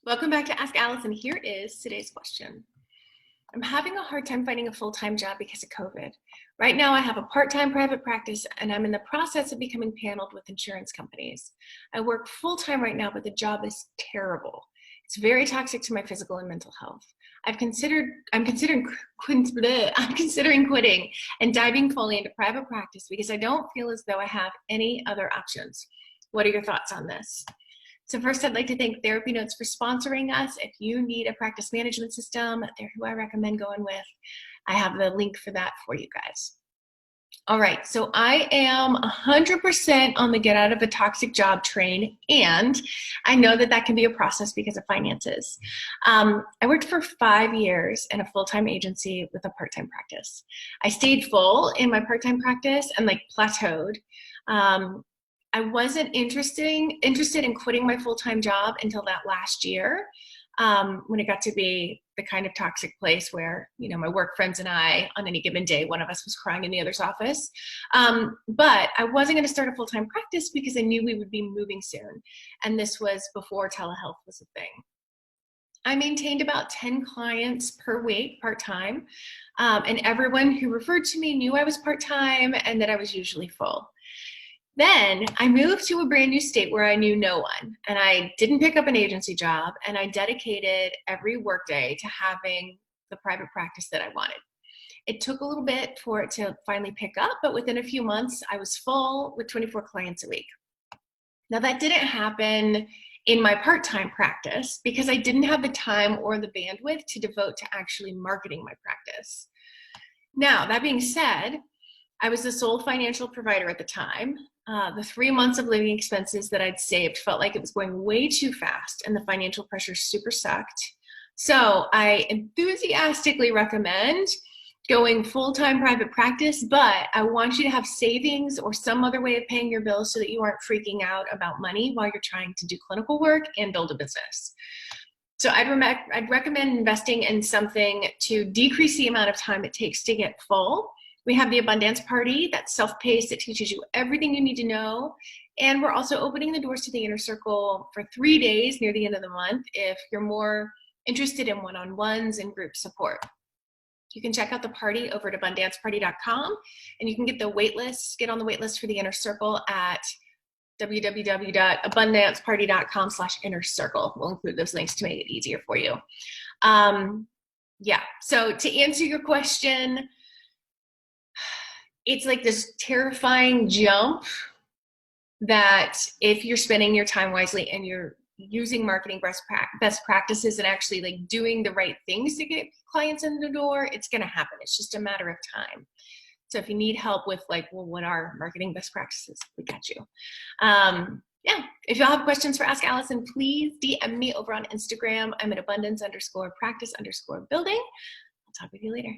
Welcome back to Ask Allison. Here is today's question. I'm having a hard time finding a full-time job because of COVID. Right now I have a part-time private practice and I'm in the process of becoming paneled with insurance companies. I work full-time right now, but the job is terrible. It's very toxic to my physical and mental health. I'm considering quitting and diving fully into private practice because I don't feel as though I have any other options. What are your thoughts on this? So first, I'd like to thank TherapyNotes for sponsoring us. If you need a practice management system, they're who I recommend going with. I have the link for that for you guys. All right, so I am 100% on the get out of a toxic job train, and I know that that can be a process because of finances. I worked for 5 years in a full-time agency with a part-time practice. I stayed full in my part-time practice and plateaued. I wasn't interested in quitting my full-time job until that last year, when it got to be the kind of toxic place where, my work friends and I, on any given day, one of us was crying in the other's office. But I wasn't going to start a full-time practice because I knew we would be moving soon. And this was before telehealth was a thing. I maintained about 10 clients per week, part-time. And everyone who referred to me knew I was part-time and that I was usually full. Then I moved to a brand new state where I knew no one, and I didn't pick up an agency job, and I dedicated every workday to having the private practice that I wanted. It took a little bit for it to finally pick up, but within a few months, I was full with 24 clients a week. Now that didn't happen in my part-time practice because I didn't have the time or the bandwidth to devote to actually marketing my practice. Now, that being said, I was the sole financial provider at the time. The 3 months of living expenses that I'd saved felt like it was going way too fast and the financial pressure super sucked. So I enthusiastically recommend going full-time private practice, but I want you to have savings or some other way of paying your bills so that you aren't freaking out about money while you're trying to do clinical work and build a business. So I'd recommend investing in something to decrease the amount of time it takes to get full. We have the Abundance Party that's self-paced. It teaches you everything you need to know. And we're also opening the doors to the Inner Circle for 3 days near the end of the month if you're more interested in one-on-ones and group support. You can check out the party over at abundanceparty.com, and you can get on the wait list for the Inner Circle at www.abundanceparty.com/inner-circle. We'll include those links to make it easier for you. So to answer your question, it's like this terrifying jump that if you're spending your time wisely and you're using marketing best practices and actually doing the right things to get clients in the door, it's going to happen. It's just a matter of time. So if you need help with what are marketing best practices, we got you. If y'all have questions for Ask Allison, please DM me over on Instagram. I'm at abundance_practice_building. I'll talk with you later.